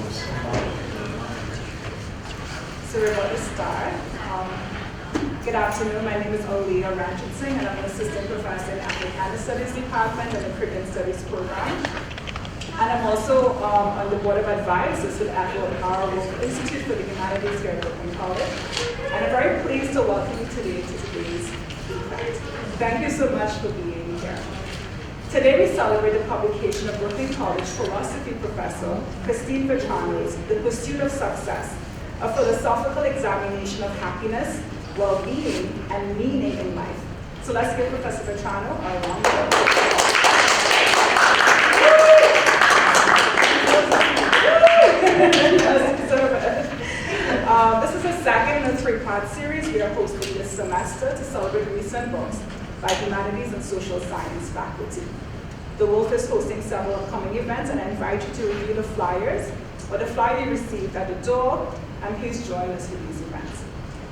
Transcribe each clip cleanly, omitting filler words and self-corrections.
So we're about to start. Good afternoon, my name is Aaliyah Ranjitsingh, and I'm an assistant professor in Africana Studies Department and the Caribbean Studies program. And I'm also on the board of advisors with our local Institute for the Humanities here at Brooklyn College. And I'm very pleased to welcome you today to today's event. Thank you so much for being here. Today we celebrate the publication of Brooklyn College philosophy professor Christine Vitrano's The Pursuit of Success, a philosophical examination of happiness, well-being, and meaning in life. So let's give Professor Vitrano a round of applause. This is the second in a three-part series we are hosting this semester to celebrate recent books by humanities and social science faculty. The Wolf is hosting several upcoming events, and I invite you to review the flyers or the flyer you received at the door, and please join us for these events.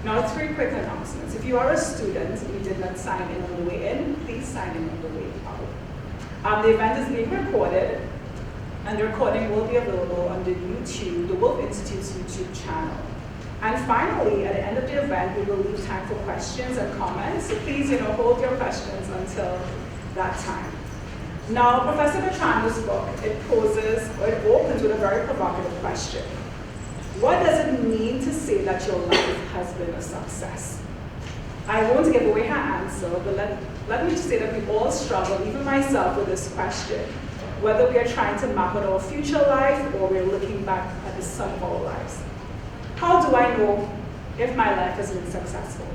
Now, 3 quick announcements. If you are a student and you did not sign in on the way in, please sign in on the way out. The event is being recorded, and the recording will be available on the YouTube, the Wolf Institute's YouTube channel. And finally, at the end of the event, we will leave time for questions and comments. So please, hold your questions until that time. Now, Professor Vitrano's book, it opens with a very provocative question. What does it mean to say that your life has been a success? I won't give away her answer, but let me just say that we all struggle, even myself, with this question, whether we are trying to map out our future life or we're looking back at the sum of our lives. How do I know if my life has been successful?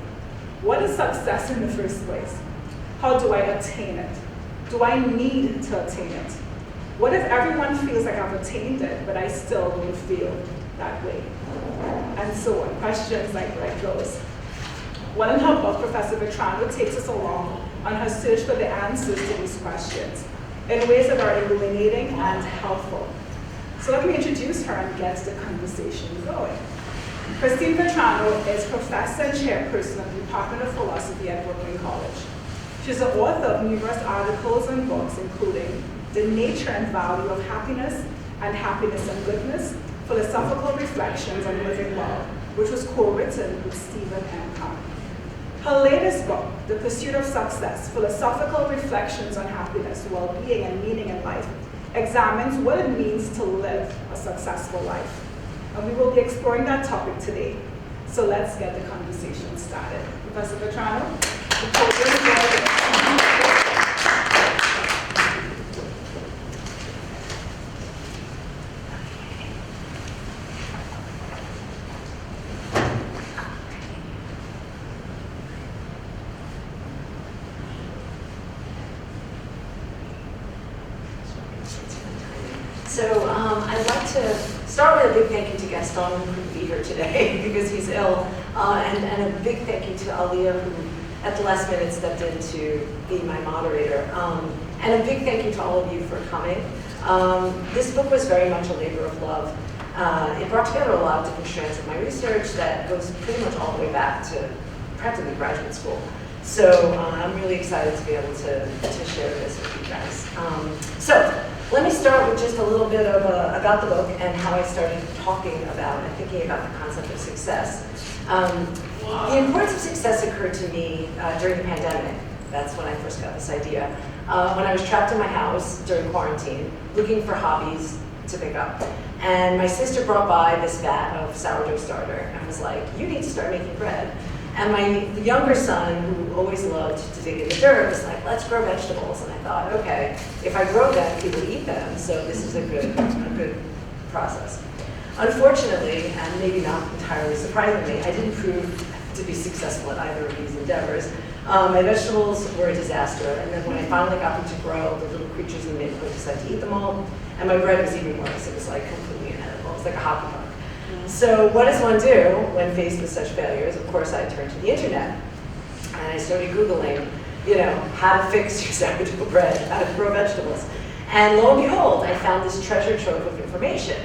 What is success in the first place? How do I attain it? Do I need to attain it? What if everyone feels like I've attained it, but I still don't feel that way? And so on, questions like those. Well, in her book, Professor Vitrano takes us along on her search for the answers to these questions in ways that are illuminating and helpful. So let me introduce her and get the conversation going. Christine Vitrano is professor and chairperson of the Department of Philosophy at Brooklyn College. She's the author of numerous articles and books, including The Nature and Value of Happiness and Happiness and Goodness, Philosophical Reflections on Living Well, which was co-written with Stephen M. Kahn. Her latest book, The Pursuit of Success, Philosophical Reflections on Happiness, Well-being, and Meaning in Life, examines what it means to live a successful life. And we will be exploring that topic today. So let's get the conversation started. Professor Vitrano, the podium is yours. So I'd like to start with a big thank you to Gaston, who couldn't be here today because he's ill, and a big thank you to Aaliyah, who at the last minute stepped in to be my moderator. And a big thank you to all of you for coming. This book was very much a labor of love. It brought together a lot of different strands of my research that goes pretty much all the way back to practically graduate school. So I'm really excited to be able to share this with you guys. So let me start with just a little bit of about the book and how I started talking about and thinking about the concept of success. The importance of success occurred to me during the pandemic. That's when I first got this idea. When I was trapped in my house during quarantine, looking for hobbies to pick up. And my sister brought by this vat of sourdough starter and was like, you need to start making bread. And my younger son, who always loved to dig in the dirt, was like, let's grow vegetables. And I thought, okay, if I grow them, people eat them, so this is a good process. Unfortunately, and maybe not entirely surprisingly, I didn't prove to be successful at either of these endeavors. My vegetables were a disaster, and then when I finally got them to grow, the little creatures in the neighborhood decided to eat them all, and my bread was even worse. It was like completely inedible. It was like a hockey puck. So what does one do when faced with such failures? Of course, I turned to the internet, and I started Googling, how to fix your sourdough bread, how to grow vegetables. And lo and behold, I found this treasure trove of information.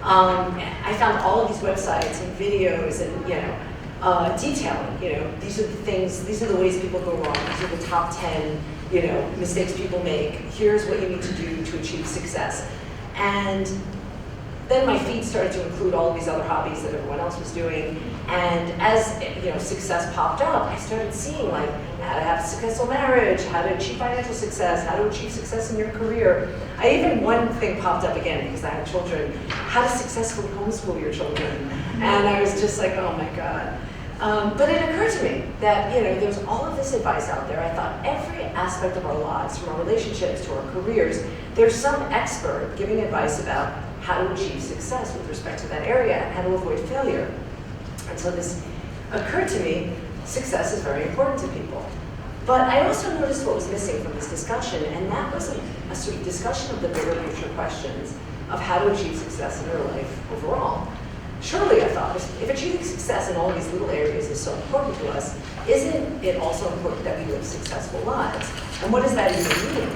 I found all of these websites and videos and, detailing, these are the things, these are the ways people go wrong. These are the top 10, mistakes people make. Here's what you need to do to achieve success. And then my feed started to include all of these other hobbies that everyone else was doing. And as success popped up, I started seeing like how to have a successful marriage, how to achieve financial success, how to achieve success in your career. One thing popped up again because I have children, how to successfully homeschool your children. And I was just like, oh my God. But it occurred to me that there's all of this advice out there. I thought every aspect of our lives, from our relationships to our careers, there's some expert giving advice about how to achieve success with respect to that area and how to avoid failure. And so this occurred to me, success is very important to people. But I also noticed what was missing from this discussion, and that was a sort of discussion of the bigger picture questions of how to achieve success in your life overall. Surely, I thought, if achieving success in all these little areas is so important to us, isn't it also important that we live successful lives? And what does that even mean?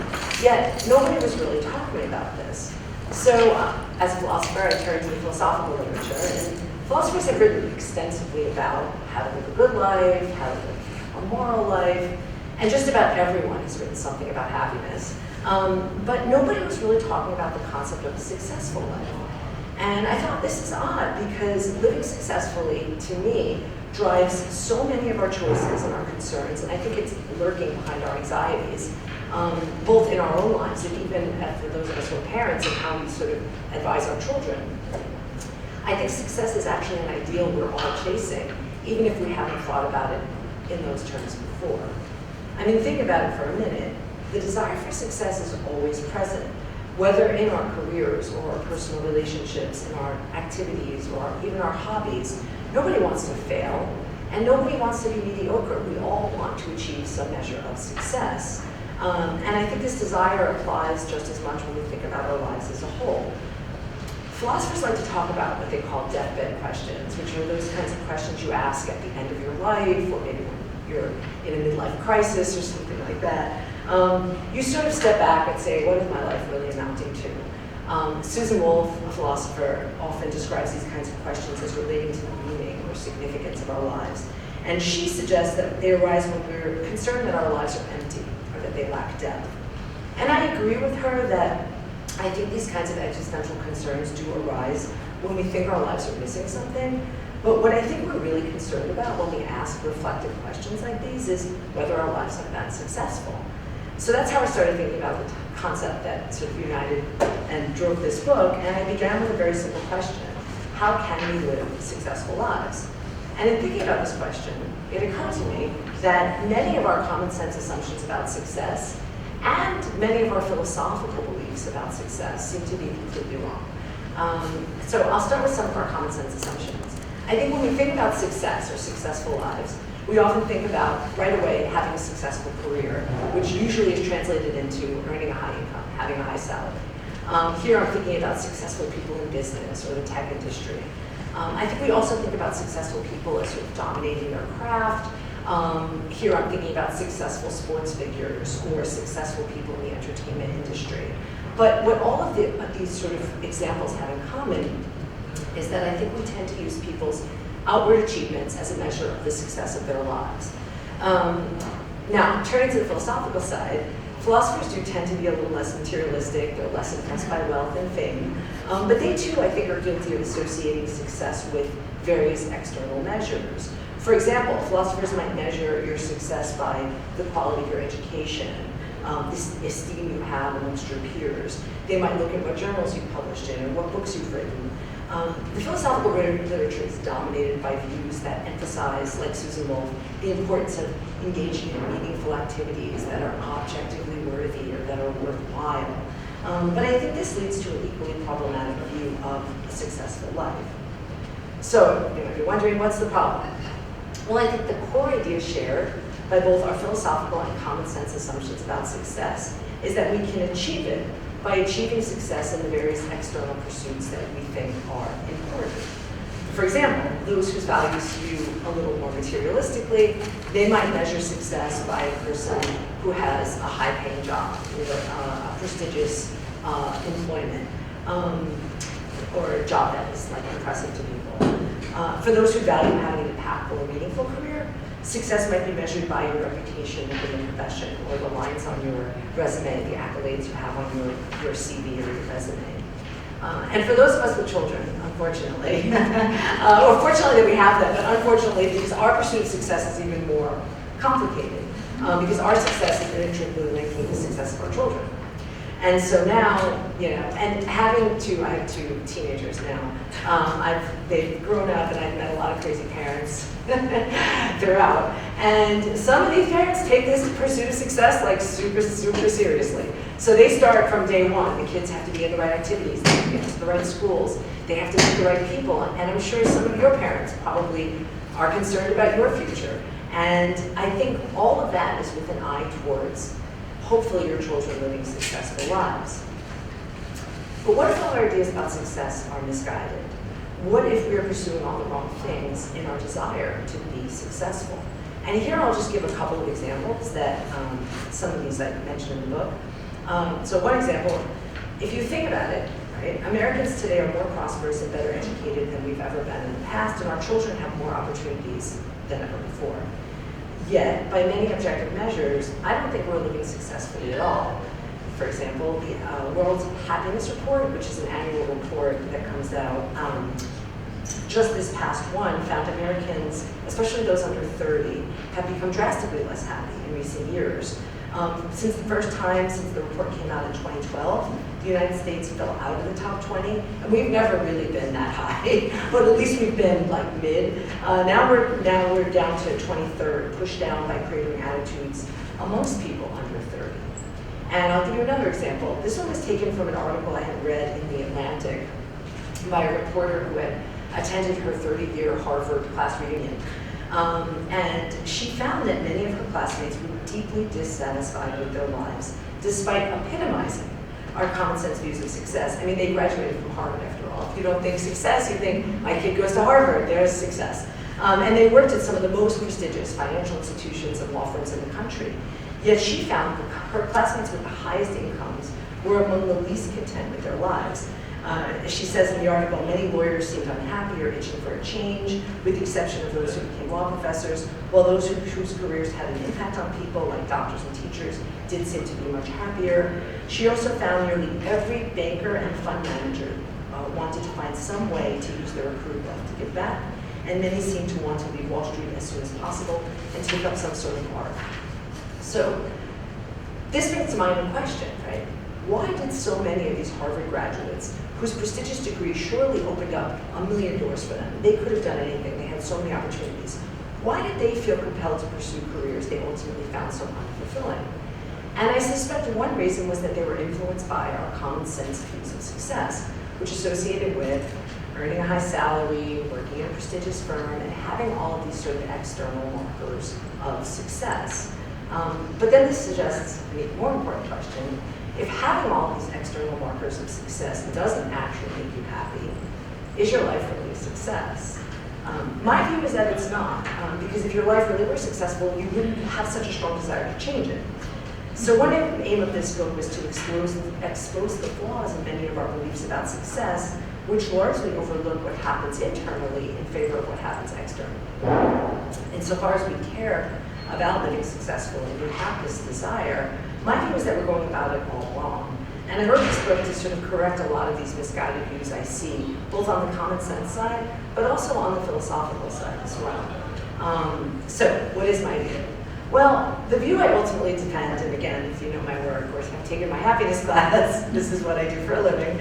Yet, nobody was really talking about this. So, as a philosopher, I turned to the philosophical literature, and philosophers have written extensively about how to live a good life, how to live a moral life, and just about everyone has written something about happiness. But nobody was really talking about the concept of a successful life. And I thought, this is odd, because living successfully, to me, drives so many of our choices and our concerns, and I think it's lurking behind our anxieties, both in our own lives and even for those of us who are parents and how we sort of advise our children. I think success is actually an ideal we're all chasing, even if we haven't thought about it in those terms before. I mean, think about it for a minute. The desire for success is always present, whether in our careers or our personal relationships, in our activities, or even our hobbies. Nobody wants to fail, and nobody wants to be mediocre. We all want to achieve some measure of success. And I think this desire applies just as much when we think about our lives as a whole. Philosophers like to talk about what they call deathbed questions, which are those kinds of questions you ask at the end of your life, or maybe when you're in a midlife crisis or something like that. You sort of step back and say, what is my life really amounting to? Susan Wolf, a philosopher, often describes these kinds of questions as relating to the meaning or significance of our lives. And she suggests that they arise when we're concerned that our lives are empty or that they lack depth. And I agree with her that I think these kinds of existential concerns do arise when we think our lives are missing something. But what I think we're really concerned about when we ask reflective questions like these is whether our lives have been successful. So that's how I started thinking about the concept that sort of united and drove this book, and I began with a very simple question: how can we live successful lives? And in thinking about this question, it occurred to me that many of our common sense assumptions about success and many of our philosophical beliefs about success seem to be completely wrong. So I'll start with some of our common sense assumptions. I think when we think about success or successful lives, we often think about, right away, having a successful career, which usually is translated into earning a high income, having a high salary. Here I'm thinking about successful people in business or the tech industry. I think we also think about successful people as sort of dominating their craft. Here I'm thinking about successful sports figures or successful people in the entertainment industry. But what all of these sort of examples have in common is that I think we tend to use people's outward achievements as a measure of the success of their lives. Now, turning to the philosophical side, philosophers do tend to be a little less materialistic. They're less impressed by wealth and fame. But they too, I think, are guilty of associating success with various external measures. For example, philosophers might measure your success by the quality of your education, this esteem you have amongst your peers. They might look at what journals you've published in or what books you've written. The philosophical literature is dominated by views that emphasize, like Susan Wolf, the importance of engaging in meaningful activities that are objectively worthy or that are worthwhile. But I think this leads to an equally problematic view of a successful life. So, you're wondering, what's the problem? Well, I think the core idea shared by both our philosophical and common sense assumptions about success is that we can achieve it by achieving success in the various external pursuits that we think are important. For example, those whose values skew a little more materialistically, they might measure success by a person who has a high-paying job, a prestigious employment, or a job that is impressive to people. For those who value having an impactful or meaningful career, success might be measured by your reputation within the profession, or the lines on your resume, the accolades you have on your CV or your resume. And for those of us with children, unfortunately, or fortunately that we have them, but unfortunately because our pursuit of success is even more complicated, because our success is inextricably linked with the success of our children. And so now, and I have two teenagers now. They've grown up, and I've met a lot of crazy parents throughout. And some of these parents take this pursuit of success like super, super seriously. So they start from day one. The kids have to be in the right activities, they have to get to the right schools, they have to meet the right people. And I'm sure some of your parents probably are concerned about your future. And I think all of that is with an eye towards hopefully your children living successful lives. But what if all our ideas about success are misguided? What if we're pursuing all the wrong things in our desire to be successful? And here I'll just give a couple of examples that some of these I mentioned in the book. So one example, if you think about it, right, Americans today are more prosperous and better educated than we've ever been in the past, and our children have more opportunities than ever before. Yet, by many objective measures, I don't think we're living successfully at all. For example, the World Happiness Report, which is an annual report that comes out just this past one, found Americans, especially those under 30, have become drastically less happy in recent years. Since the first time, since the report came out in 2012, the United States fell out of the top 20, and we've never really been that high, but at least we've been like mid. Now we're down to 23rd, pushed down by cratering attitudes amongst people under 30. And I'll give you another example. This one was taken from an article I had read in The Atlantic by a reporter who had attended her 30-year Harvard class reunion. And she found that many of her classmates were deeply dissatisfied with their lives, despite epitomizing our common sense views of success. I mean, they graduated from Harvard after all. If you don't think success, you think, my kid goes to Harvard, there's success. And they worked at some of the most prestigious financial institutions and law firms in the country. Yet she found that her classmates with the highest incomes were among the least content with their lives. She says in the article, many lawyers seemed unhappy or itching for a change, with the exception of those who became law professors, while those whose careers had an impact on people, like doctors and teachers, did seem to be much happier. She also found nearly every banker and fund manager wanted to find some way to use their accrued wealth to give back, and many seemed to want to leave Wall Street as soon as possible and take up some sort of art. So this brings to mind a question, right? Why did so many of these Harvard graduates, whose prestigious degrees surely opened up a million doors for them, they could have done anything, they had so many opportunities, why did they feel compelled to pursue careers they ultimately found so unfulfilling? And I suspect one reason was that they were influenced by our common sense views of success, which associated with earning a high salary, working in a prestigious firm, and having all of these sort of external markers of success. But then this suggests a more important question. If having all these external markers of success doesn't actually make you happy, is your life really a success? My view is that it's not, because if your life really were successful, you wouldn't have such a strong desire to change it. So one aim of this book was to expose the flaws in many of our beliefs about success, which largely overlook what happens internally in favor of what happens externally. Insofar as we care about living successfully and we have this desire, my view is that we're going about it all wrong. And I wrote this book to sort of correct a lot of these misguided views I see, both on the common sense side, but also on the philosophical side as well. So what is my view? Well, the view I ultimately defend, and again, if you know my work, or if you've taken my happiness class, this is what I do for a living.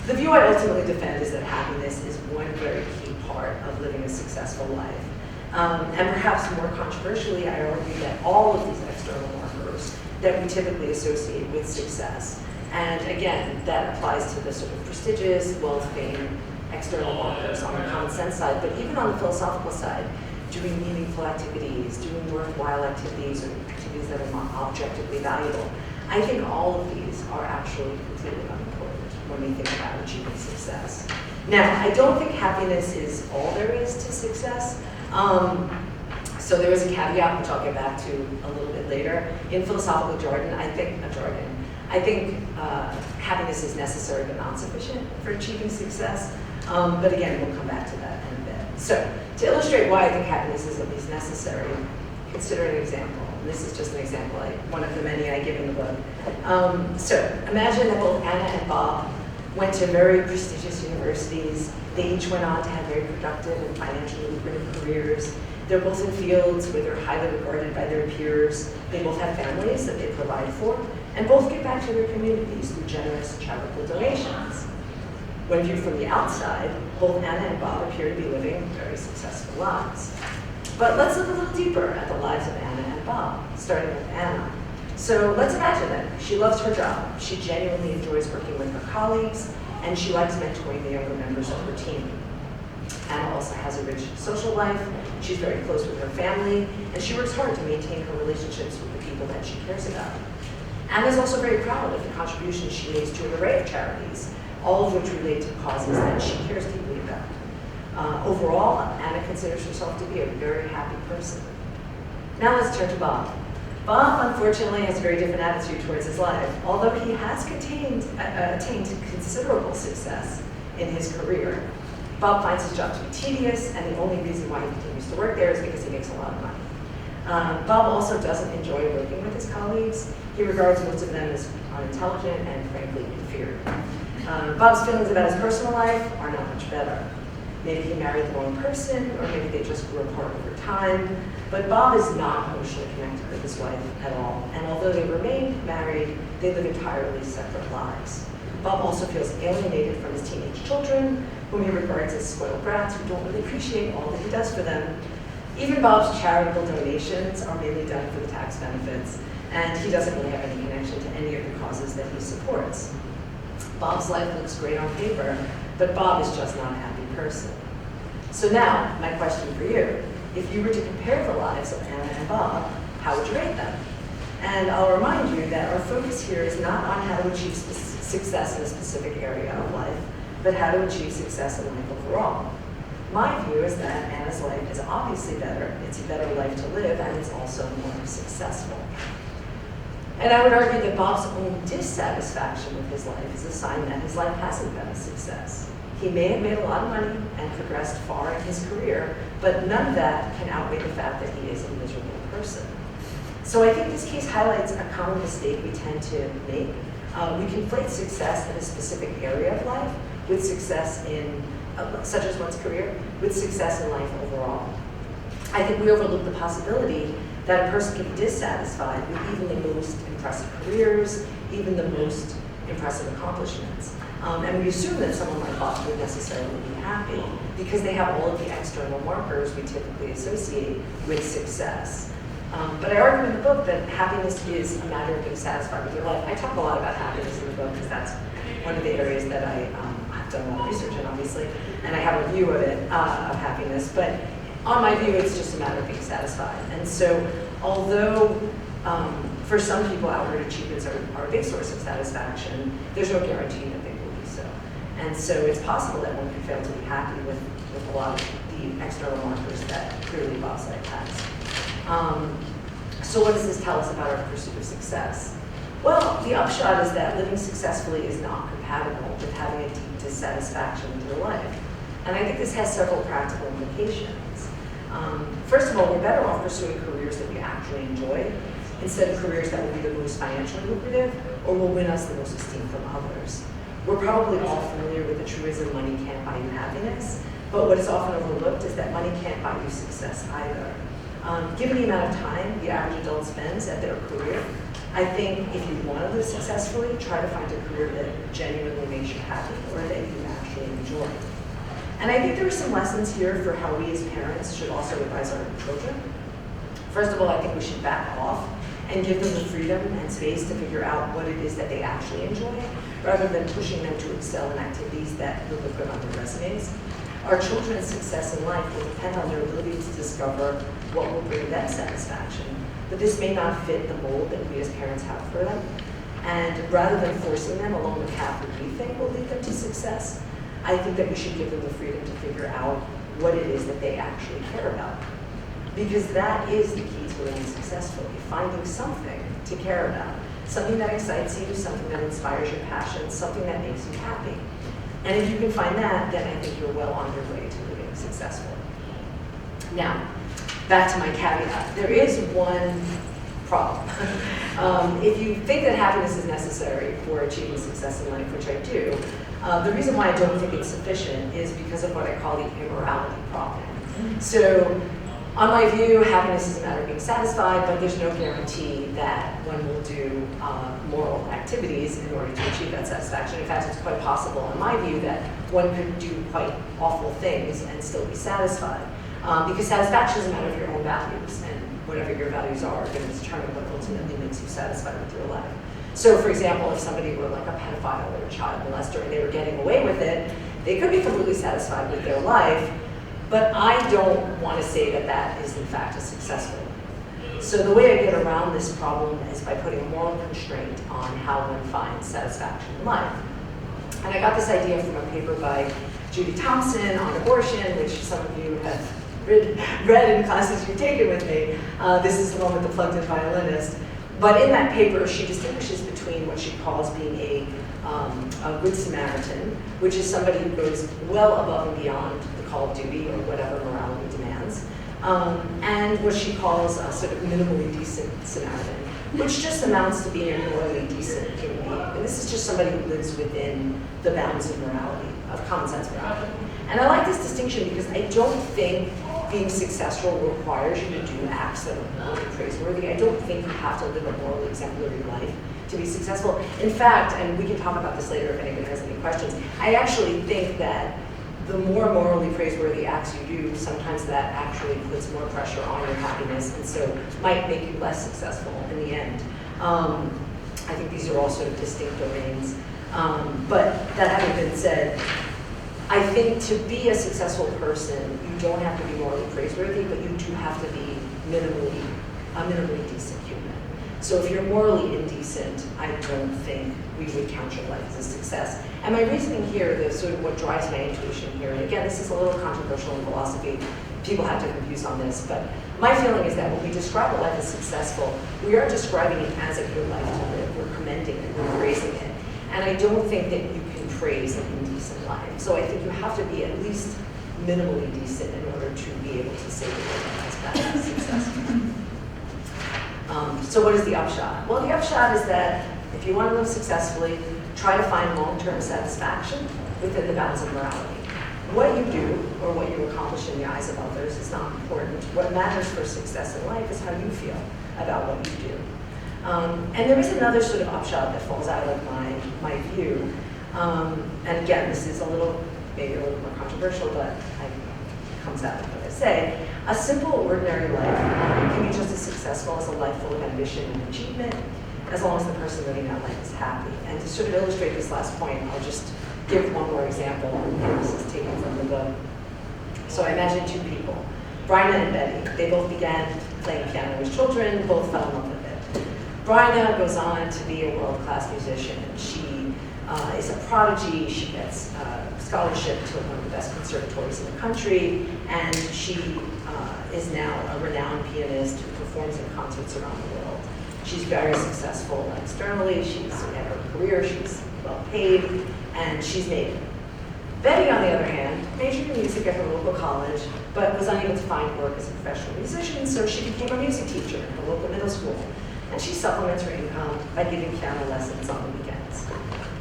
The view I ultimately defend is that happiness is one very key part of living a successful life. And perhaps more controversially, I argue that all of these external markers that we typically associate with success, and again, that applies to the sort of prestigious, wealth, fame, external markers on the common sense side, but even on the philosophical side, doing meaningful activities, doing worthwhile activities, or activities that are objectively valuable. I think all of these are actually completely unimportant when we think about achieving success. Now, I don't think happiness is all there is to success. So there is a caveat, which I'll get back to a little bit later. In philosophical jargon, I think happiness is necessary but not sufficient for achieving success. But again, we'll come back to that in a bit. So to illustrate why I think happiness is at least necessary, consider an example. And this is just an example, one of the many I give in the book. So imagine that both Anna and Bob went to very prestigious universities. They each went on to have very productive and financially lucrative careers. They're both in fields where they're highly regarded by their peers. They both have families that they provide for, and both give back to their communities through generous charitable donations. When viewed from the outside, both Anna and Bob appear to be living very successful lives. But let's look a little deeper at the lives of Anna and Bob, starting with Anna. So let's imagine that she loves her job. She genuinely enjoys working with her colleagues, and she likes mentoring the younger members of her team. Anna also has a rich social life. She's very close with her family, and she works hard to maintain her relationships with the people that she cares about. Anna is also very proud of the contributions she makes to an array of charities, all of which relate to causes that she cares deeply about. Overall, Anna considers herself to be a very happy person. Now let's turn to Bob. Bob, unfortunately, has a very different attitude towards his life. Although he has attained considerable success in his career, Bob finds his job to be tedious, and the only reason why he continues to work there is because he makes a lot of money. Bob also doesn't enjoy working with his colleagues. He regards most of them as unintelligent and frankly inferior. Bob's feelings about his personal life are not much better. Maybe he married the wrong person, or maybe they just grew apart over time. But Bob is not emotionally connected with his wife at all, and although they remain married, they live entirely separate lives. Bob also feels alienated from his teenage children, whom he regards as spoiled brats who don't really appreciate all that he does for them. Even Bob's charitable donations are mainly done for the tax benefits, and he doesn't really have any connection to any of the causes that he supports. Bob's life looks great on paper, but Bob is just not a happy person. So now, my question for you, if you were to compare the lives of Anna and Bob, how would you rate them? And I'll remind you that our focus here is not on how to achieve success in a specific area of life, but how to achieve success in life overall. My view is that Anna's life is obviously better, it's a better life to live, and it's also more successful. And I would argue that Bob's own dissatisfaction with his life is a sign that his life hasn't been a success. He may have made a lot of money and progressed far in his career, but none of that can outweigh the fact that he is a miserable person. So I think this case highlights a common mistake we tend to make. We conflate success in a specific area of life with success in, such as one's career, with success in life overall. I think we overlook the possibility that a person can be dissatisfied with even the most impressive careers, even the most impressive accomplishments. And we assume that someone like Bob would necessarily be happy because they have all of the external markers we typically associate with success. But I argue in the book that happiness is a matter of being satisfied with your life. I talk a lot about happiness in the book because that's one of the areas that I have done a lot of research in, obviously, and I have a view of it, of happiness. But on my view, it's just a matter of being satisfied. And so, although for some people outward achievements are a big source of satisfaction, there's no guarantee that they will be so. And so it's possible that one can fail to be happy with a lot of the external markers that clearly Bob's life has. So what does this tell us about our pursuit of success? Well, the upshot is that living successfully is not compatible with having a deep dissatisfaction with your life. And I think this has several practical implications. First of all, we're better off pursuing careers that we actually enjoy instead of careers that will be the most financially lucrative or will win us the most esteem from others. We're probably all familiar with the truism, money can't buy you happiness, but what is often overlooked is that money can't buy you success either. Given the amount of time the average adult spends at their career, I think if you want to live successfully, try to find a career that genuinely makes you happy or that you actually enjoy. And I think there are some lessons here for how we as parents should also advise our children. First of all, I think we should back off and give them the freedom and space to figure out what it is that they actually enjoy, rather than pushing them to excel in activities that will look good on their resumes. Our children's success in life will depend on their ability to discover what will bring them satisfaction. But this may not fit the mold that we as parents have for them. And rather than forcing them along the path that we think will lead them to success, I think that we should give them the freedom to figure out what it is that they actually care about. Because that is the key to living successfully, finding something to care about, something that excites you, something that inspires your passion, something that makes you happy. And if you can find that, then I think you're well on your way to living successfully. Now, back to my caveat. There is one problem. If you think that happiness is necessary for achieving success in life, which I do, The reason why I don't think it's sufficient is because of what I call the immorality problem. So, on my view, happiness is a matter of being satisfied, but there's no guarantee that one will do moral activities in order to achieve that satisfaction. In fact, it's quite possible, in my view, that one could do quite awful things and still be satisfied. Because satisfaction is a matter of your own values, and whatever your values are going to determine what ultimately makes you satisfied with your life. So, for example, if somebody were like a pedophile or a child molester and they were getting away with it, they could be completely satisfied with their life, but I don't want to say that that is in fact a successful life. So the way I get around this problem is by putting a moral constraint on how one finds satisfaction in life. And I got this idea from a paper by Judy Thompson on abortion, which some of you have read in classes you've taken with me. This is the one with the plugged-in violinist. But in that paper, she distinguishes between what she calls being a good Samaritan, which is somebody who goes well above and beyond the call of duty or whatever morality demands, and what she calls a sort of minimally decent Samaritan, which just amounts to being a morally decent human being. And this is just somebody who lives within the bounds of morality, of common sense morality. And I like this distinction because I don't think being successful requires you to do acts that are morally praiseworthy. I don't think you have to live a morally exemplary life to be successful. In fact, and we can talk about this later if anyone has any questions, I actually think that the more morally praiseworthy acts you do, sometimes that actually puts more pressure on your happiness and so might make you less successful in the end. I think these are all sort of distinct domains. But that having been said, I think to be a successful person, you don't have to be morally praiseworthy, but you do have to be a minimally decent human. So if you're morally indecent, I don't think we would count your life as a success. And my reasoning here, the sort of what drives my intuition here, and again, this is a little controversial in philosophy, people have different views on this, but my feeling is that when we describe a life as successful, we are describing it as a good life to live. We're commending it, we're praising it. And I don't think that you can praise an indecent life. So I think you have to be at least minimally decent in order to be able to say that your life is successful. So what is the upshot? Well, the upshot is that if you want to live successfully, try to find long-term satisfaction within the bounds of morality. What you do or what you accomplish in the eyes of others is not important. What matters for success in life is how you feel about what you do. And there is another sort of upshot that falls out of my view. And again, this is maybe a little more controversial, but it comes out of what I say. A simple, ordinary life can be just as successful as a life full of ambition and achievement, as long as the person living that life is happy. And to sort of illustrate this last point, I'll just give one more example. And this is taken from the book. So I imagine two people, Bryna and Betty. They both began playing piano as children, both fell in love with it. Bryna goes on to be a world-class musician. She is a prodigy. She gets scholarship to one of the best conservatories in the country, and she is now a renowned pianist who performs in concerts around the world. She's very successful externally. She's had her career. She's well paid, and she's made it. Betty, on the other hand, majored in music at her local college, but was unable to find work as a professional musician, so she became a music teacher in her local middle school. And she supplements her income by giving piano lessons on the weekends.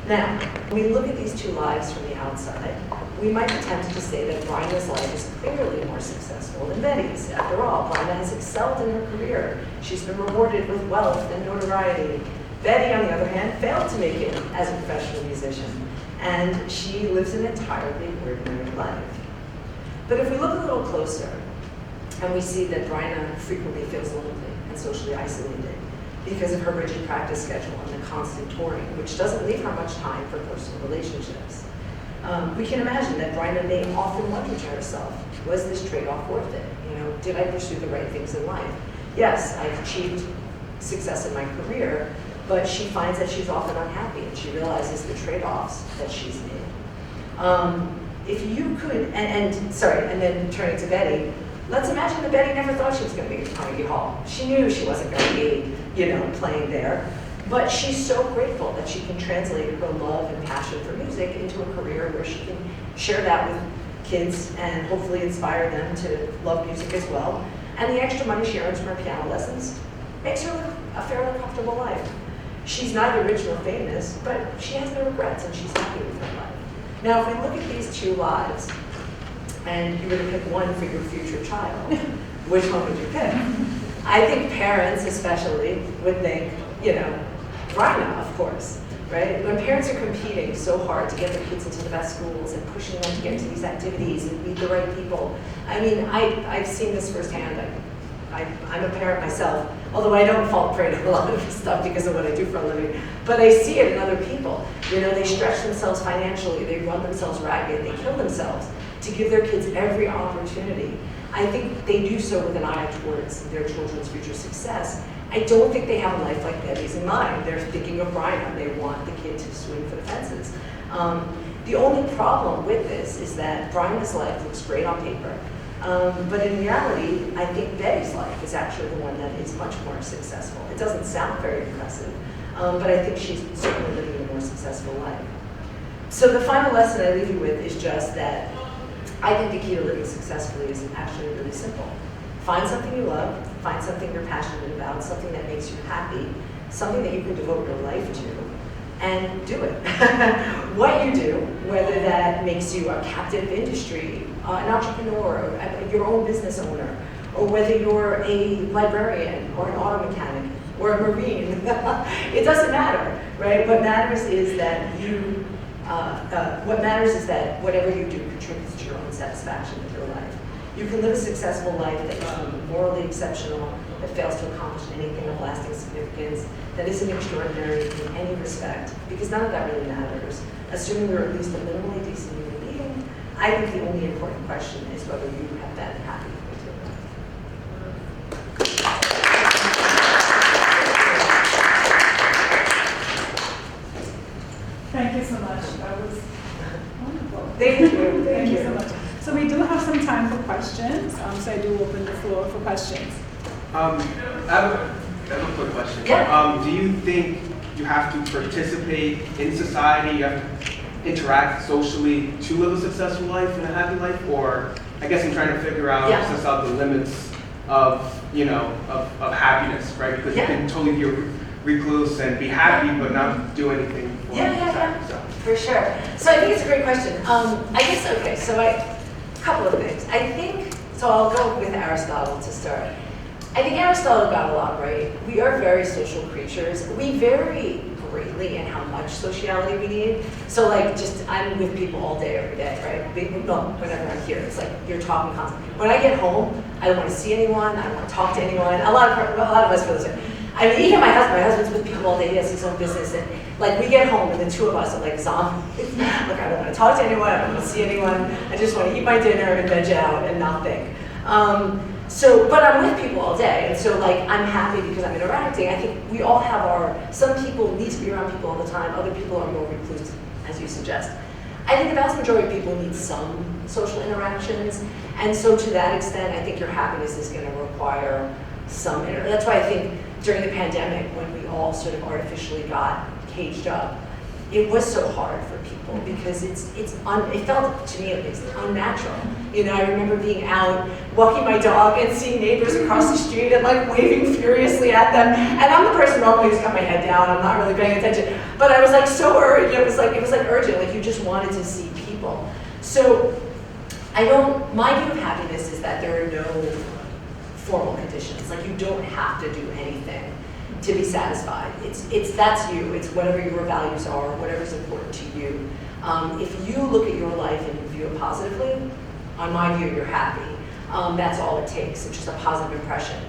Now, when we look at these two lives from the outside, we might be tempted to say that Bryna's life is clearly more successful than Betty's. After all, Bryna has excelled in her career. She's been rewarded with wealth and notoriety. Betty, on the other hand, failed to make it as a professional musician, and she lives an entirely ordinary life. But if we look a little closer, and we see that Bryna frequently feels lonely and socially isolated because of her rigid practice schedule and the constant touring, which doesn't leave her much time for personal relationships. We can imagine that Bryna may often wonder to herself, was this trade-off worth it? Did I pursue the right things in life? Yes, I've achieved success in my career, but she finds that she's often unhappy, and she realizes the trade-offs that she's made. If you could, and then turning to Betty, let's imagine that Betty never thought she was going to be at Carnegie Hall. She knew she wasn't going to be, playing there. But she's so grateful that she can translate her love and passion for music into a career where she can share that with kids and hopefully inspire them to love music as well. And the extra money she earns from her piano lessons makes her a fairly comfortable life. She's neither rich nor famous, but she has no regrets and she's happy with her life. Now, if we look at these two lives, and you were to pick one for your future child, which one would you pick? I think parents especially would think, Bryna, of course, right? When parents are competing so hard to get their kids into the best schools and pushing them to get into these activities and meet the right people. I mean, I've seen this firsthand. I'm a parent myself, although I don't fall prey to a lot of stuff because of what I do for a living. But I see it in other people. They stretch themselves financially, they run themselves ragged, they kill themselves to give their kids every opportunity. I think they do so with an eye towards their children's future success. I don't think they have a life like Betty's in mind. They're thinking of Bryna. They want the kid to swing for the fences. The only problem with this is that Bryna's life looks great on paper. But in reality, I think Betty's life is actually the one that is much more successful. It doesn't sound very impressive, but I think she's certainly living a more successful life. So the final lesson I leave you with is just that I think the key to living successfully is actually really simple. Find something you love, find something you're passionate about, something that makes you happy, something that you can devote your life to, and do it. What you do, whether that makes you a captive industry, an entrepreneur, your own business owner, or whether you're a librarian or an auto mechanic or a marine, it doesn't matter, right? What matters is that whatever you do contributes to your own satisfaction with your life. You can live a successful life that is morally exceptional, that fails to accomplish anything of lasting significance, that isn't extraordinary in any respect, because none of that really matters. Assuming you're at least a minimally decent human being, I think the only important question is whether you have been happy with your life. Thank you so much. That was wonderful. Thank you. Thank you so much. So we do have some time for questions. So I do open the floor for questions. I have a quick question. Yeah. Do you think you have to participate in society, you have to interact socially to live a successful life and a happy life? Or I guess I'm trying to figure out, suss out the limits of happiness, right? Because you can totally be a recluse and be happy, but not do anything for society. So. For sure. So I think it's a great question. I guess, okay, so a couple of things. So I'll go with Aristotle to start. I think Aristotle got a lot right. We are very social creatures. We vary greatly in how much sociality we need. So I'm with people all day, every day, right? No, whenever I'm here, it's like you're talking constantly. When I get home, I don't want to see anyone. I don't want to talk to anyone. A lot of us feel the same. I mean, even my husband's with people all day. He has his own business, and we get home, and the two of us are like zombies. I don't want to talk to anyone. I don't want to see anyone. I just want to eat my dinner and veg out and not think. But I'm with people all day, and so I'm happy because I'm interacting. I think we all have some people need to be around people all the time. Other people are more recluse, as you suggest. I think the vast majority of people need some social interactions, and so to that extent, I think your happiness is going to require some. That's why I think during the pandemic, when we all sort of artificially got caged up, it was so hard for people because it felt, to me at least, unnatural. I remember being out, walking my dog and seeing neighbors across the street and waving furiously at them. And I'm the person normally who's got my head down, I'm not really paying attention. But I was so urgent, it was urgent, you just wanted to see people. So my view of happiness is that there are no formal conditions. You don't have to do anything to be satisfied. That's you. It's whatever your values are, whatever's important to you. If you look at your life and view it positively, on my view, you're happy. That's all it takes. It's just a positive impression.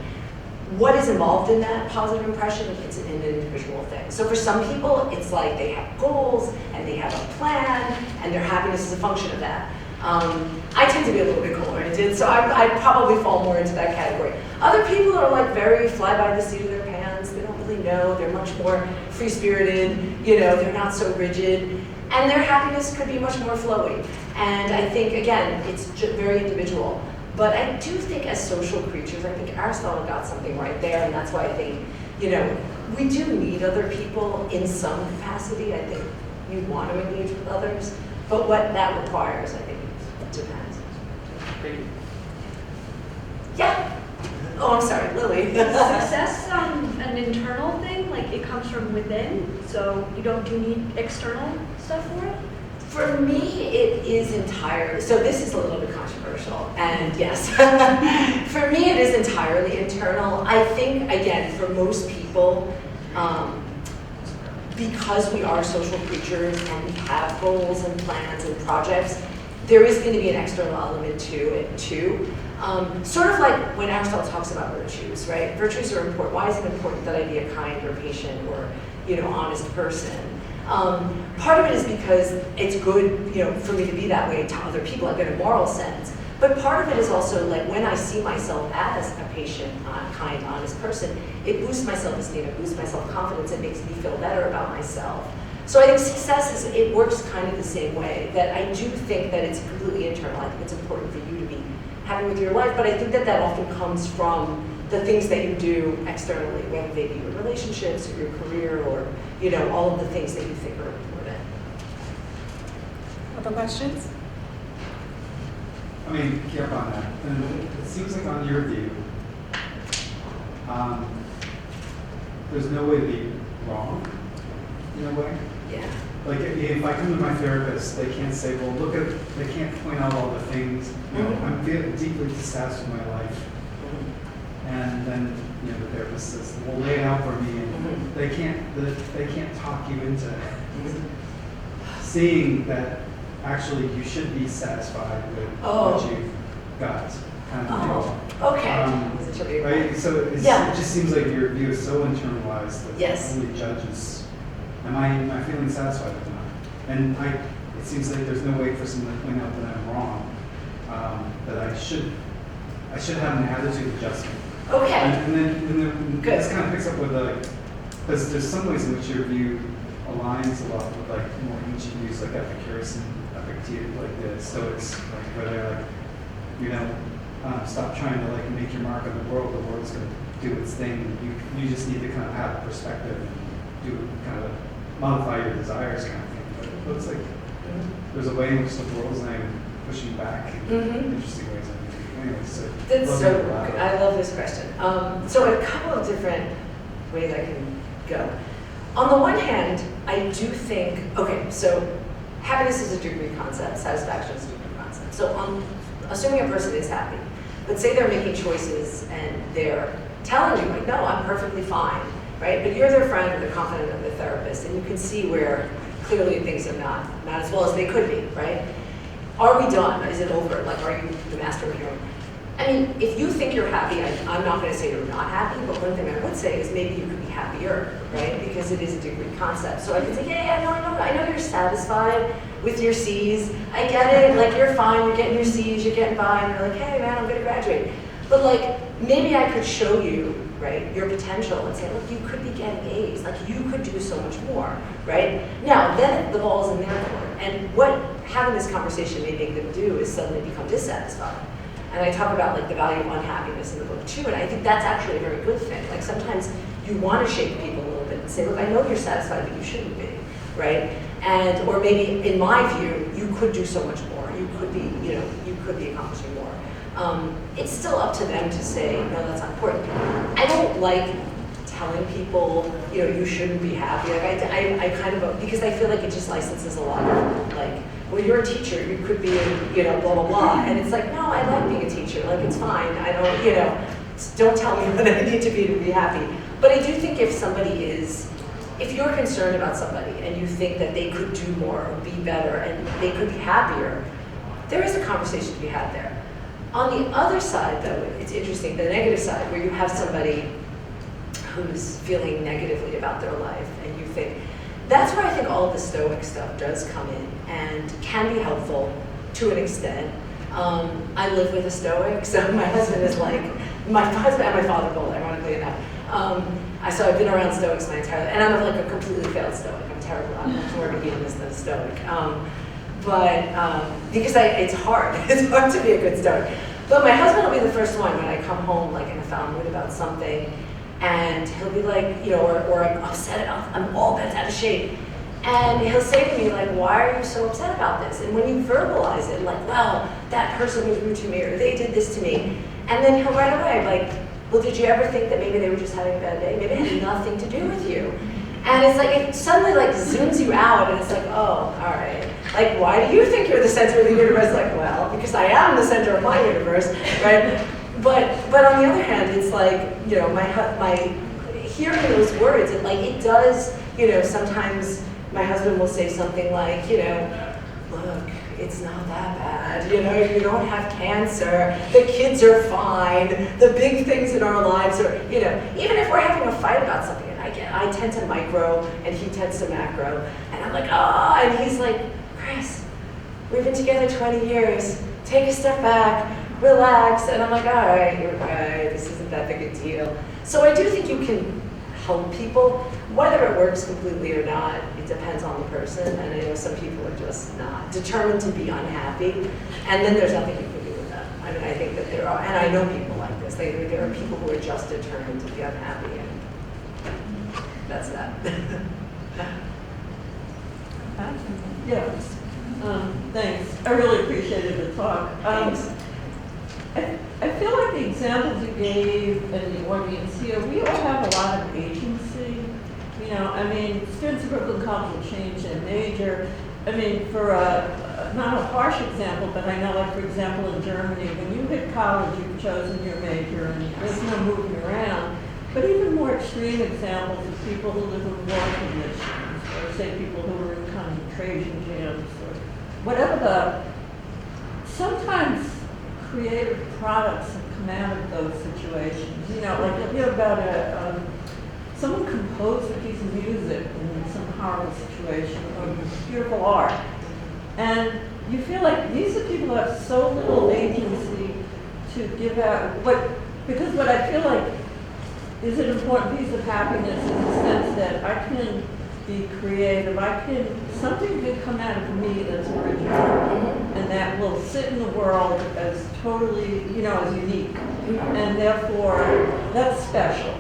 What is involved in that positive impression? It's an individual thing. So for some people, it's they have goals and they have a plan, and their happiness is a function of that. I tend to be a little bit goal-oriented, so I probably fall more into that category. Other people are very fly by the seat of their pants. They don't really know. They're much more free-spirited. They're not so rigid, and their happiness could be much more flowy. And I think again, it's very individual. But I do think as social creatures, I think Aristotle got something right there, and that's why I think we do need other people in some capacity. I think you want to engage with others, but what that requires, I think, depends. Thank you. Yeah. Oh, I'm sorry, Lily. Is success an internal thing? It comes from within, so you need external stuff for it? For me, it is entirely, so this is a little bit controversial, and yes, for me it is entirely internal. I think, again, for most people, because we are social creatures and we have goals and plans and projects, there is going to be an external element to it too. Sort of like when Aristotle talks about virtues, right? Virtues are important. Why is it important that I be a kind or patient or, honest person? Part of it is because it's good, for me to be that way to other people, like in a moral sense. But part of it is also like when I see myself as a patient, kind, honest person, it boosts my self-esteem, it boosts my self-confidence, it makes me feel better about myself. So I think success it works kind of the same way, that I do think that it's completely internal. I think it's important for you to be happy with your life, but I think that often comes from the things that you do externally, whether they be your relationships or your career or, all of the things that you think are important. Other questions? I mean, keep on that. And it seems like on your view, there's no way to be wrong, in a way. Yeah. Like if I come to my therapist, they can't say, well, they can't point out all the things. I'm feeling deeply dissatisfied with my life. And then, the therapist says, well, lay it out for me. And they can't talk you into seeing that actually you should be satisfied with what you've got, kind of thing. Okay. Right? So it just seems like your view is so internalized that Yes. it only judges, am I feeling satisfied with that? And it seems like there's no way for someone to point out that I'm wrong, that I should have an attitude adjustment. Okay. And then Good. this kind of picks up with because there's some ways in which your view aligns a lot with like more ancient views like Epicurus and Epictetus, like the Stoics, like where they're like, stop trying to like make your mark on the world. The world's going to do its thing. You just need to kind of have a perspective and do kind of modify your desires, kind of thing. But it looks like there's a way in which the world's not even pushing back in interesting ways. Anyway, so That's so good. I love this question. So a couple of different ways I can go. On the one hand, I do think, so happiness is a degree concept, satisfaction is a degree concept. So assuming a person is happy, but say they're making choices and they're telling you, like, no, I'm perfectly fine, right? But you're their friend or the confidant of the therapist, and you can see where clearly things are not as well as they could be, right? Are we done? Is it over? Like, are you the master of your own? I mean, if you think you're happy, I'm not going to say you're not happy, but one thing I would say is maybe you could be happier, right? Because it is a degree concept. So I could say, I know you're satisfied with your C's. I get it. Like, you're fine. You're getting your C's. You're getting by. And you're like, hey, man, I'm going to graduate. But, like, maybe I could show you, right, your potential and say, look, you could be getting A's. Like, you could do so much more, right? Now, then the ball's in their court. And what having this conversation may make them do is suddenly become dissatisfied. And I talk about like the value of unhappiness in the book too, and I think that's actually a very good thing. Like sometimes you want to shake people a little bit and say, look, I know you're satisfied, but you shouldn't be, right? And or maybe in my view, you could do so much more. You could be, you could be accomplishing more. It's still up to them to say, no, that's not important. I don't like telling people, you shouldn't be happy. Like I kind of, because I feel like it just licenses a lot of like, well, you're a teacher, you could be, blah, blah, blah. And it's like, no, I like being a teacher. Like, it's fine. I don't, don't tell me what I need to be happy. But I do think if you're concerned about somebody and you think that they could do more or be better and they could be happier, there is a conversation to be had there. On the other side, though, it's interesting, the negative side, where you have somebody who's feeling negatively about their life and you think, that's where I think all of the Stoic stuff does come in and can be helpful to an extent. I live with a Stoic, so my husband is like, my husband and my father both, ironically enough. So I've been around Stoics my entire life, and I'm like a completely failed Stoic. I'm terrible. I'm much more of a hedonist than a Stoic. Because it's hard. It's hard to be a good Stoic. But my husband will be the first one when I come home like in a foul mood about something, and he'll be like, or I'm upset, I'm all bent out of shape. And he'll say to me, like, why are you so upset about this? And when you verbalize it, like, well, that person was rude to me, or they did this to me. And then he'll right away, like, well, did you ever think that maybe they were just having a bad day? Maybe it had nothing to do with you. And it's like, it suddenly like zooms you out and it's like, oh, all right. Like, why do you think you're the center of the universe? Like, well, because I am the center of my universe, right? But on the other hand, it's like, you know, my hearing those words, it does, you know, sometimes my husband will say something like, you know, look, it's not that bad, you know, you don't have cancer, the kids are fine, the big things in our lives are, you know, even if we're having a fight about something, and I tend to micro and he tends to macro, and I'm like, oh, and he's like, Chris, we've been together 20 years, take a step back, relax, and I'm like, all right, you're right, this isn't that big a deal. So I do think you can help people, whether it works completely or not, it depends on the person, and I know some people are just not determined to be unhappy, and then there's nothing you can do with that. I mean, I think that there are, and I know people like this, there are people who are just determined to be unhappy, and that's that. Yes, thanks. I really appreciated the talk. Thanks. I feel like the examples you gave and the audience here, we all have a lot of agency. You know, I mean, students of Brooklyn College will change their major. I mean, for not a harsh example, but I know, like, for example, in Germany, when you hit college, you've chosen your major and there's no moving around. But even more extreme examples of people who live in war conditions, or say people who are in concentration camps, or whatever sometimes creative products have come out of those situations. You know, like you hear about someone composed a piece of music in some horrible situation, or beautiful art. And you feel like these are people who have so little agency to give out, because what I feel like is an important piece of happiness in the sense that I can be creative, something can come out of me that's original, and that will sit in the world as totally, you know, as unique, and therefore that's special.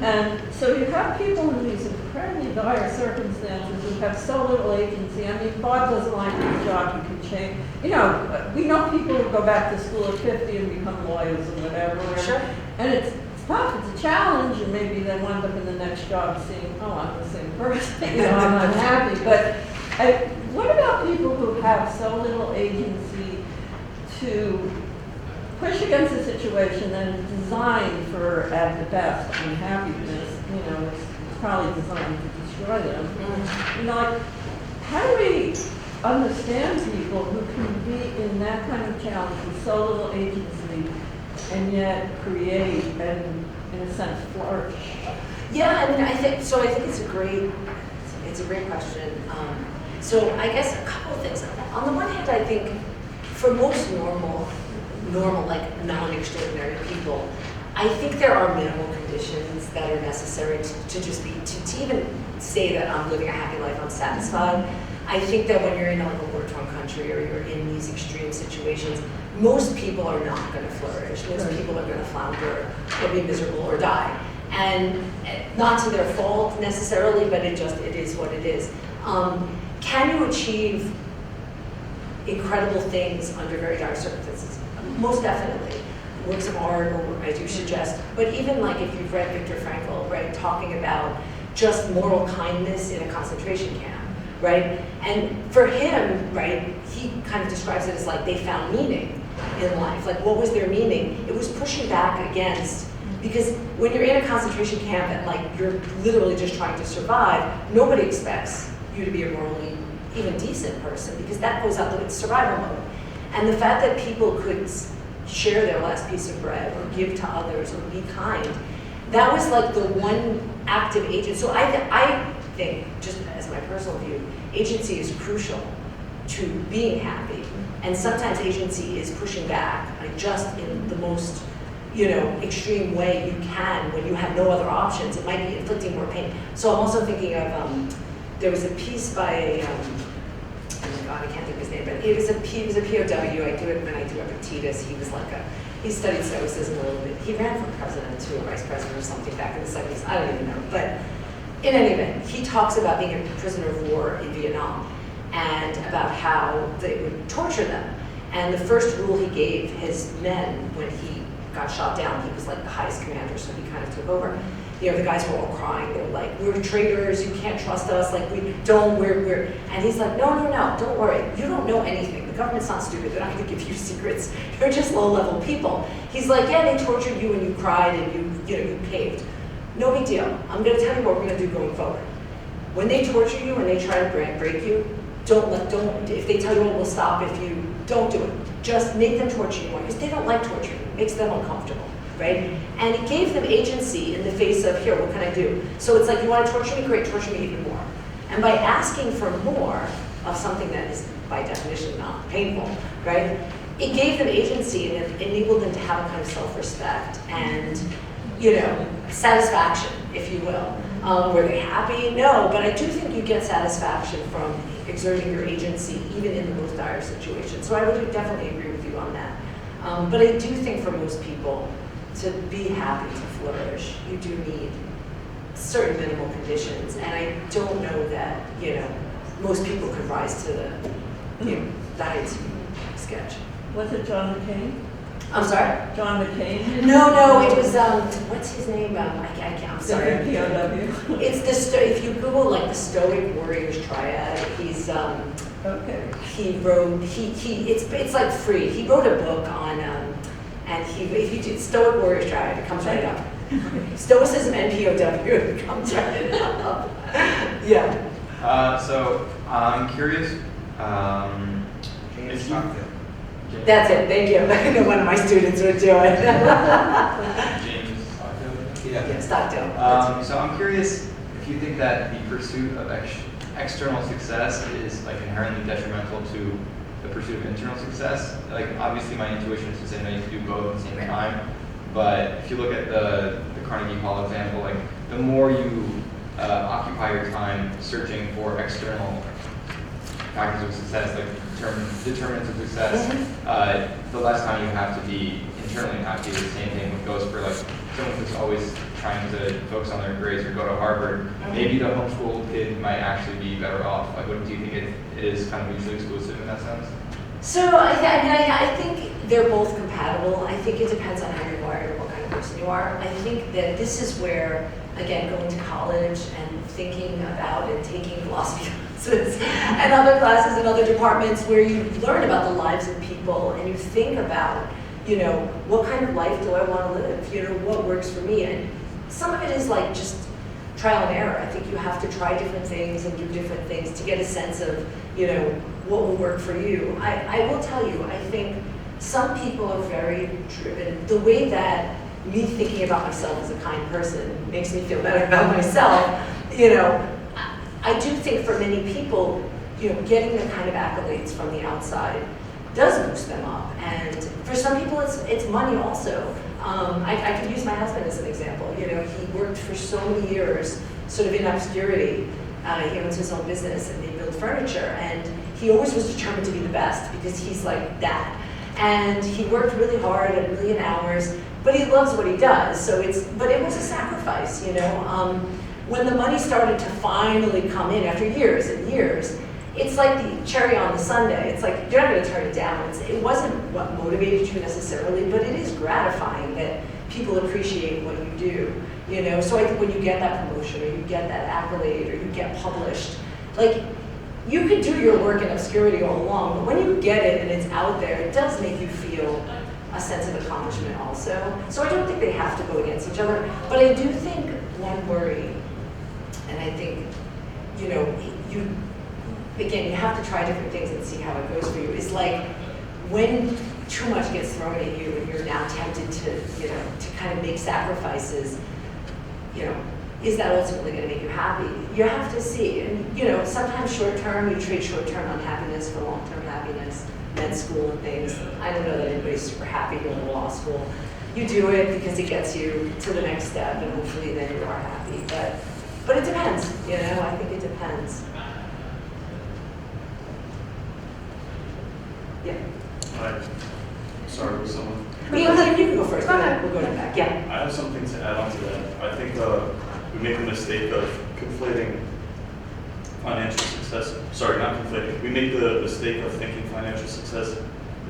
And so you have people in these incredibly dire circumstances who have so little agency. I mean, Bob doesn't like his job, he can change. You know, we know people who go back to school at 50 and become lawyers and whatever. Sure. And it's tough, it's a challenge, and maybe they wind up in the next job seeing, oh, I'm the same person, you know, I'm unhappy. But what about people who have so little agency to push against a situation that is designed for, at the best, unhappiness? You know, it's probably designed to destroy them. You know, like, how do we understand people who can be in that kind of challenge with so little agency and yet create and, in a sense, flourish? Yeah, I mean, I think it's a great question. So I guess a couple of things. On the one hand, I think for most normal, like non-extraordinary people, I think there are minimal conditions that are necessary to just be, to even say that I'm living a happy life, I'm satisfied. I think that when you're in like a war-torn country or you're in these extreme situations, most people are not going to flourish. Most people are going to flounder or be miserable or die. And not to their fault necessarily, but it is what it is. Can you achieve incredible things under very dire circumstances? Most definitely. Works of art, or I do suggest, but even like if you've read Viktor Frankl, right, talking about just moral kindness in a concentration camp, right? And for him, right, he kind of describes it as like they found meaning in life. Like, what was their meaning? It was pushing back against, because when you're in a concentration camp and like you're literally just trying to survive, nobody expects you to be a morally even decent person, because that goes out the survival mode. And the fact that people could share their last piece of bread or give to others or be kind, that was like the one active agent. So I think, just as my personal view, agency is crucial to being happy. And sometimes agency is pushing back, like just in the most, you know, extreme way you can when you have no other options. It might be inflicting more pain. So I'm also thinking of, there was a piece by, oh God, I can't think of his name, but he was a POW. I do it when I do Epictetus. He was like he studied Stoicism a little bit. He ran for president too, or vice president or something back in the 70s. I don't even know. But in any event, he talks about being a prisoner of war in Vietnam and about how they would torture them. And the first rule he gave his men when he got shot down, he was like the highest commander, so he kind of took over. you know, the guys were all crying. They were like, we're traitors, you can't trust us, like we're, and he's like, no, don't worry. You don't know anything. The government's not stupid. They're not gonna give you secrets. You're just low-level people. He's like, yeah, they tortured you and you cried and you caved. No big deal. I'm gonna tell you what we're gonna do going forward. When they torture you and they try to break you, if they tell you, we'll stop if you, don't do it. Just make them torture you more, because they don't like torture you. It makes them uncomfortable, right? And it gave them agency in the face of, here, what can I do? So it's like, you want to torture me? Great, torture me even more. And by asking for more of something that is, by definition, not painful, right? It gave them agency and it enabled them to have a kind of self-respect and, you know, satisfaction, if you will. Were they happy? No, but I do think you get satisfaction from exerting your agency even in the most dire situations. So I would definitely agree with you on that. But I do think for most people, to be happy, to flourish, you do need certain minimal conditions. And I don't know that, you know, most people could rise to the, you know, the heights sketch. Was it John McCain? I'm sorry? John McCain? No, it was, what's his name? I'm sorry. POW. It's if you Google like the Stoic Warriors Triad, he's, Okay. he wrote, it's like free. He wrote a book on, and if you do Stoic Warriors Triad, it comes right up. Stoicism and POW, it comes right up. Yeah. So I'm curious, if you, That's it, thank you. I know one of my students would do it. James, Yeah, Stockdale. so I'm curious if you think that the pursuit of external success is like inherently detrimental to the pursuit of internal success. Like obviously my intuition is to say no, you can do both at the same time. But if you look at the Carnegie Hall example, like the more you occupy your time searching for external factors of success, like determinants of success, the less time you have to be internally happy. The same thing goes for like someone who's always trying to focus on their grades or go to Harvard. Maybe the homeschool kid might actually be better off. Like, what do you think it is kind of mutually exclusive in that sense? So I think they're both compatible. I think it depends on how you're wired and what kind of person you are. I think that this is where, again, going to college and thinking about and taking philosophy classes and other classes in other departments where you learn about the lives of people and you think about, you know, what kind of life do I want to live? You know, what works for me? And some of it is like just trial and error. I think you have to try different things and do different things to get a sense of, you know, what will work for you. I will tell you, I think some people are very driven. The way that me thinking about myself as a kind person makes me feel better about myself, you know, I do think for many people, you know, getting the kind of accolades from the outside does boost them up. And for some people, it's money also. I could use my husband as an example. You know, he worked for so many years sort of in obscurity. He owns his own business and they build furniture. And he always was determined to be the best because he's like that. And he worked really hard, a million hours, but he loves what he does. So but it was a sacrifice, you know. When the money started to finally come in after years and years, it's like the cherry on the sundae. It's like, you're not going to turn it down. It wasn't what motivated you necessarily, but it is gratifying that people appreciate what you do. You know, so I think when you get that promotion or you get that accolade or you get published, like, you could do your work in obscurity all along, but when you get it and it's out there, it does make you feel a sense of accomplishment also. So I don't think they have to go against each other, but I do think one worry, and I think, you know, again, you have to try different things and see how it goes for you. It's like when too much gets thrown at you and you're now tempted to, you know, to kind of make sacrifices, you know, is that ultimately going to make you happy? You have to see. And, you know, sometimes short-term, you trade short-term unhappiness for long-term happiness, med school and things. I don't know that anybody's super happy going to law school. You do it because it gets you to the next step and hopefully then you are happy. But it depends, you know, I think it depends. Yeah. Hi. Sorry, was someone? You can go first. Go ahead. We'll go back. Yeah. I have something to add on to that. I think we make the mistake of conflating financial success. Sorry, not conflating. We make the mistake of thinking financial success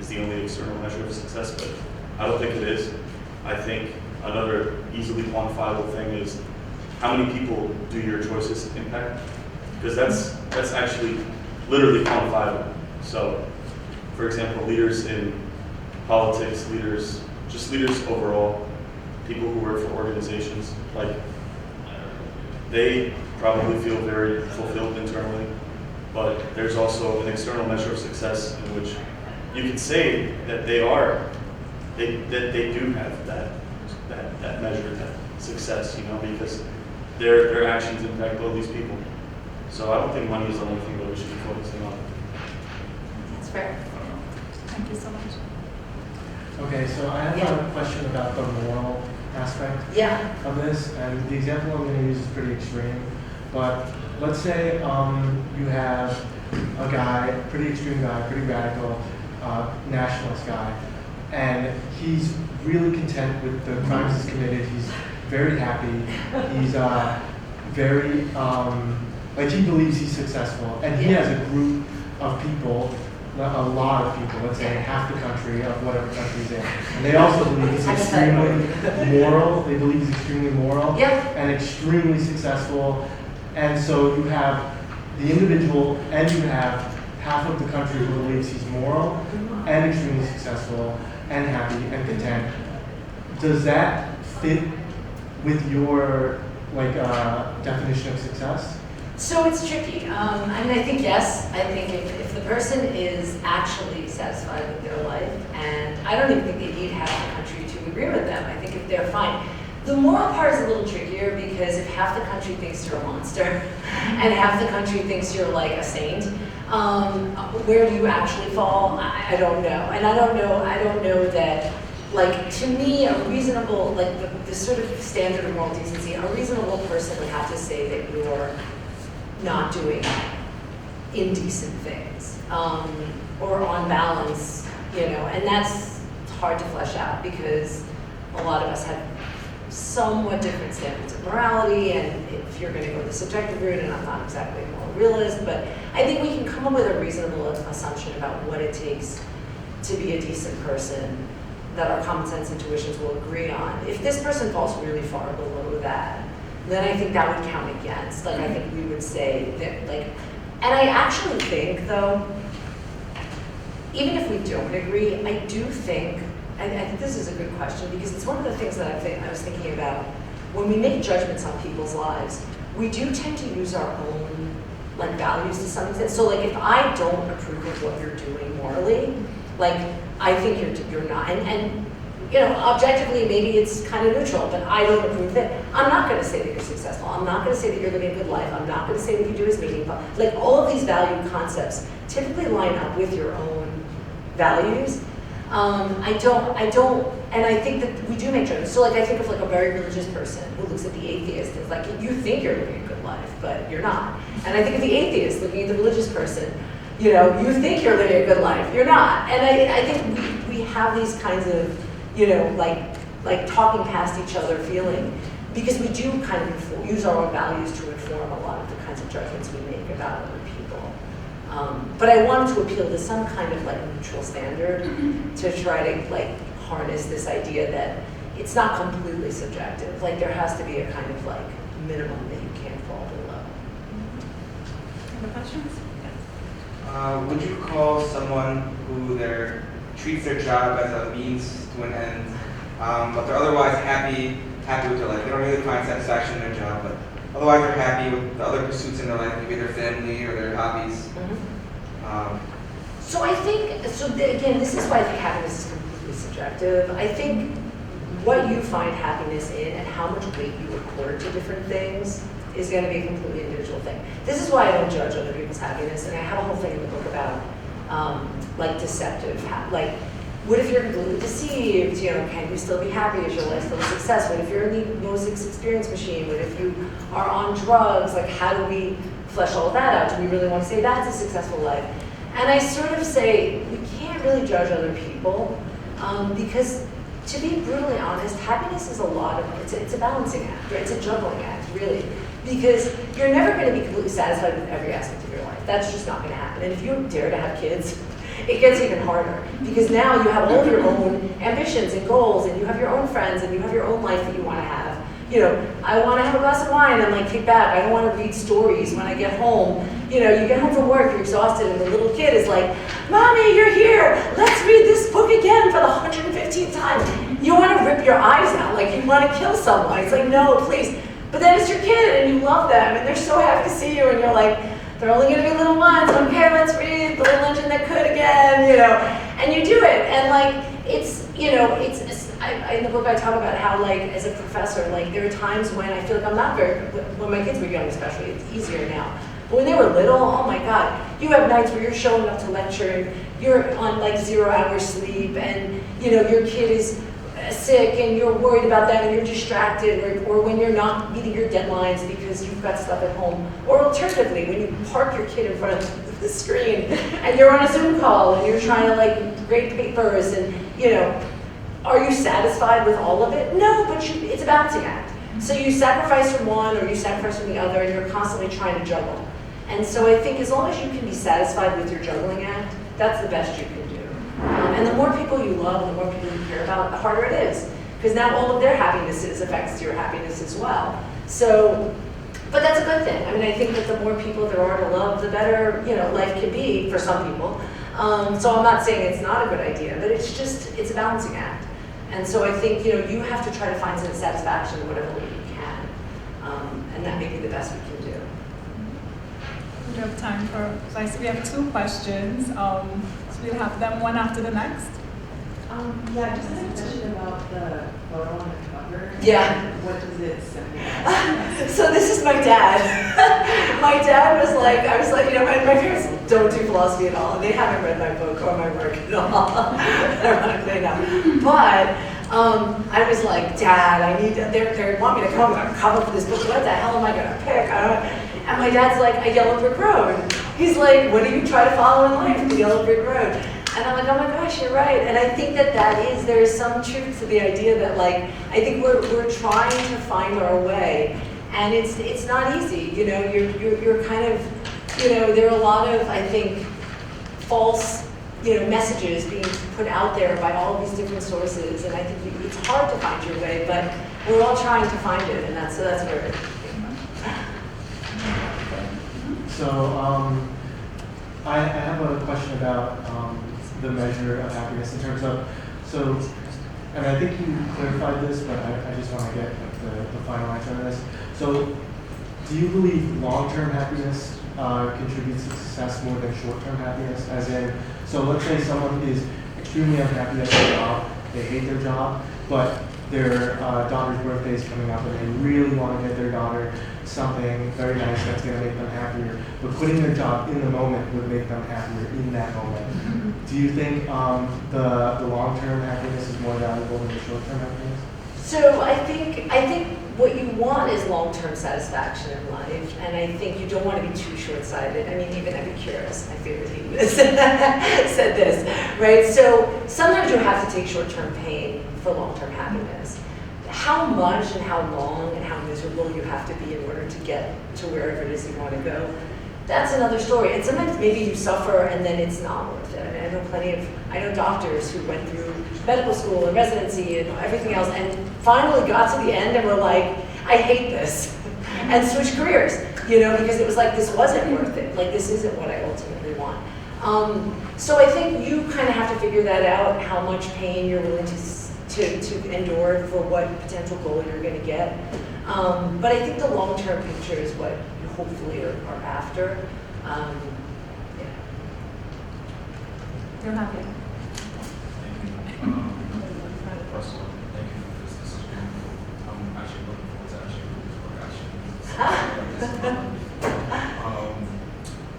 is the only external measure of success, but I don't think it is. I think another easily quantifiable thing is how many people do your choices impact? Because that's actually literally quantifiable. So, for example, leaders in politics, leaders overall, people who work for organizations, like, they probably feel very fulfilled internally, but there's also an external measure of success in which you can say that they do have that measure, that success, you know, because their actions impact all these people. So I don't think money is the only thing that we should be focusing on. That's fair. Thank you so much. Okay, so I have Yeah. a question about the moral aspect Yeah. of this, and the example I'm going to use is pretty extreme. But let's say you have a guy, pretty extreme guy, pretty radical, nationalist guy, and he's really content with the crimes he's committed. He's very happy. He's very like he believes he's successful, and he has a group of people. A lot of people, let's say half the country of whatever country he's in. And they also believe he's extremely moral. They believe he's extremely moral and extremely successful. And so you have the individual and you have half of the country who believes he's moral and extremely successful and happy and content. Does that fit with your definition of success? So it's tricky. I mean, I think yes. I think if the person is actually satisfied with their life, and I don't even think they need half the country to agree with them. I think if they're fine. The moral part is a little trickier because if half the country thinks you're a monster and half the country thinks you're like a saint, where do you actually fall? I don't know. And I don't know that, like, to me, a reasonable, like the sort of standard of moral decency, a reasonable person would have to say that you're not doing indecent things, or on balance, you know, and that's hard to flesh out because a lot of us have somewhat different standards of morality, and if you're going to go the subjective route, and I'm not exactly a moral realist, but I think we can come up with a reasonable assumption about what it takes to be a decent person that our common sense intuitions will agree on. If this person falls really far below that, then I think that would count against. Like, I think we would say that, like, and I actually think, though, even if we don't agree, I do think, I think this is a good question because it's one of the things that I was thinking about. When we make judgments on people's lives, we do tend to use our own, like, values to some extent. So, like, if I don't approve of what you're doing morally, like, I think you're not, and you know, objectively, maybe it's kind of neutral, but I don't approve of it. I'm not going to say that you're successful. I'm not going to say that you're living a good life. I'm not going to say what you do is meaningful. Like, all of these value concepts typically line up with your own values. I don't, and I think that we do make judgments. So, like, I think of, like, a very religious person who looks at the atheist and is like, you think you're living a good life, but you're not. And I think of the atheist looking at the religious person, you know, you think you're living a good life, you're not. And I think we have these kinds of, you know, like talking past each other feeling, because we do kind of use our own values to inform a lot of the kinds of judgments we make about other people. But I wanted to appeal to some kind of, like, neutral standard to try to, like, harness this idea that it's not completely subjective. Like, there has to be a kind of, like, minimum that you can't fall below. Other questions? Would you call someone who treats their job as a means to an end, but they're otherwise happy with their life? They don't really find satisfaction in their job, but otherwise they're happy with the other pursuits in their life, maybe their family or their hobbies. So I think, again, this is why I think happiness is completely subjective. I think what you find happiness in and how much weight you accord to different things is going to be a completely individual thing. This is why I don't judge other people's happiness, and I have a whole thing in the book about like deceptive, like, what if you're completely deceived? You know, can you still be happy? Is your life still a success? What if you're in the most experience machine? What if you are on drugs? Like, how do we flesh all of that out? Do we really want to say that's a successful life? And I sort of say we can't really judge other people because, to be brutally honest, happiness is a lot of, it's a balancing act, right? It's a juggling act, really. Because you're never going to be completely satisfied with every aspect of your life. That's just not going to happen. And if you dare to have kids, it gets even harder. Because now you have all of your own ambitions and goals, and you have your own friends, and you have your own life that you want to have. You know, I want to have a glass of wine and like kick back. I don't want to read stories when I get home. You know, you get home from work, you're exhausted, and the little kid is like, Mommy, you're here. Let's read this book again for the 115th time. You want to rip your eyes out, like you want to kill someone. It's like, no, please. But then it's your kid, and you love them, and they're so happy to see you, and you're like, they're only going to be little ones. Okay, let's read The Little Engine That Could again, you know. And you do it, and like, it's, you know, in the book I talk about how, like, as a professor, like, there are times when I feel like I'm not very, when my kids were young especially, it's easier now. But when they were little, oh my God, you have nights where you're showing up to lecture and you're on like 0 hours sleep, and you know, your kid is sick and you're worried about that and you're distracted, or when you're not meeting your deadlines because you've got stuff at home. Or alternatively, when you park your kid in front of the screen and you're on a Zoom call and you're trying to like grade papers, and you know, are you satisfied with all of it? No, but it's a balancing act. So you sacrifice from one or you sacrifice from the other, and you're constantly trying to juggle. And so I think as long as you can be satisfied with your juggling act, that's the best you can do. And the more people you love and the more people you care about, the harder it is. Because now all of their happinesses affects your happiness as well. So, but that's a good thing. I mean, I think that the more people there are to love, the better, you know, life can be for some people. So I'm not saying it's not a good idea, but it's just, it's a balancing act. And so I think, you know, you have to try to find some satisfaction in whatever way you can. And that may be the best we can do. We have time for, so I see we have 2 questions. So we'll have them one after the next. Yeah, just a question about the photo on the cover. Yeah. What does it symbolize? So this is my dad. My dad was like, I was like, you know, my parents don't do philosophy at all. They haven't read my book or my work at all. Ironically enough. But I was like, Dad, I need, they want me to come up with this book. What the hell am I going to pick? And my dad's like, a yellow brick road. He's like, what do you try to follow in life? The yellow brick road. And I'm like, oh my gosh, you're right. And I think that there is some truth to the idea that, like, I think we're trying to find our way, and it's not easy. You know, you're kind of, you know, there are a lot of, I think, false, you know, messages being put out there by all of these different sources, and I think it's hard to find your way, but we're all trying to find it, and that's where it So I have a question about the measure of happiness in terms of, so, and I think you clarified this, but I just want to get like, the final answer on this. So do you believe long-term happiness contributes to success more than short-term happiness? As in, so let's say someone is extremely unhappy at their job, they hate their job, but their daughter's birthday is coming up and they really want to get their daughter something very nice that's going to make them happier, but putting their job in the moment would make them happier in that moment. Do you think the long-term happiness is more valuable than the short-term happiness? So I think what you want is long-term satisfaction in life, and I think you don't want to be too short-sighted. I mean, even Epicurus, my favorite hedonist, said this, right? So sometimes you have to take short-term pain for long-term happiness. How much and how long and how miserable you have to be in order to get to wherever it is you want to go, that's another story. And sometimes maybe you suffer and then it's not worth it. I mean, I know doctors who went through medical school and residency and everything else and finally got to the end and were like, I hate this, and switched careers, you know, because it was like, this wasn't worth it. Like, this isn't what I ultimately want. So I think you kind of have to figure that out, how much pain you're willing to endure for what potential goal you're going to get. But I think the long-term picture is what you hopefully are after. Yeah. You're happy. First of all, thank you for this. This is beautiful. I'm actually looking forward to actually reading this book.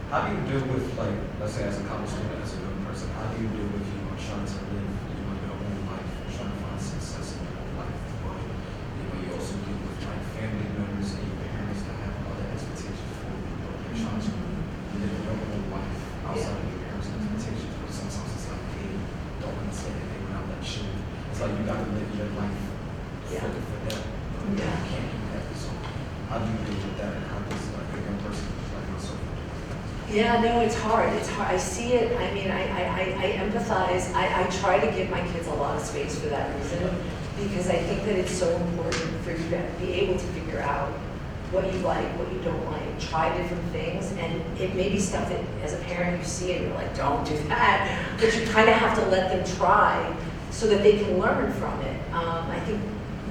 How do you deal with, like, let's say as a college student, as a young person, how do you deal with, you know, trying to live, you know, your own life, trying to find success in your own life, but, you know, you also deal with, like, family members and your parents that have other expectations for you, but you're trying to live your own life outside of your parents' expectations, but sometimes it's like they don't understand it, they will not let you. It's like you gotta live your life for them, but you can't do that. So how do you deal with that, and how does, like, a young person like myself? Yeah, no, it's hard. It's hard. I see it. I mean, I empathize. I try to give my kids a lot of space for that reason, because I think that it's so important for you to be able to figure out what you like, what you don't like, try different things, and it may be stuff that as a parent you see and you're like, don't do that, but you kind of have to let them try so that they can learn from it. I think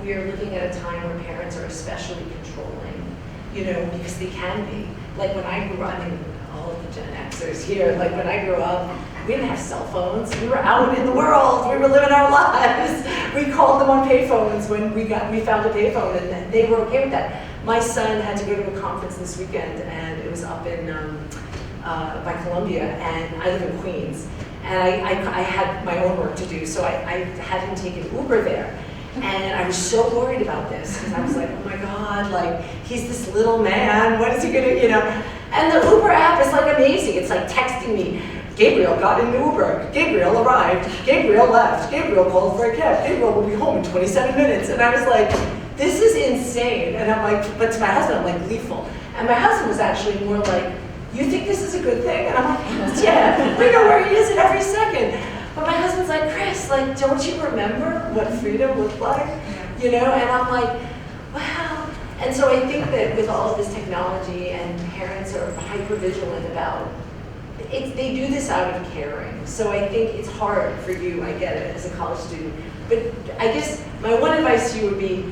we are living at a time where parents are especially controlling, you know, because they can be. Like when I grew up, I mean, all of the Gen Xers here, like when I grew up, we didn't have cell phones. We were out in the world. We were living our lives. We called them on payphones when we found a payphone, and they were okay with that. My son had to go to a conference this weekend, and it was up in by Columbia, and I live in Queens, and I had my own work to do, so I had him take an Uber there. And I was so worried about this, because I was like, oh my God, like, he's this little man, what is he gonna, you know? And the Uber app is like amazing. It's like texting me, Gabriel got in the Uber, Gabriel arrived, Gabriel left, Gabriel called for a cab, Gabriel will be home in 27 minutes. And I was like, this is insane. And I'm like, but to my husband, I'm like gleeful. And my husband was actually more like, you think this is a good thing? And I'm like, yeah, we know where he is at every second. But my husband's like, Chris, like, don't you remember what freedom looked like? You know, and I'm like, wow. And so I think that with all of this technology, and parents are hyper vigilant about it, they do this out of caring. So I think it's hard for you, I get it, as a college student. But I guess my one advice to you would be,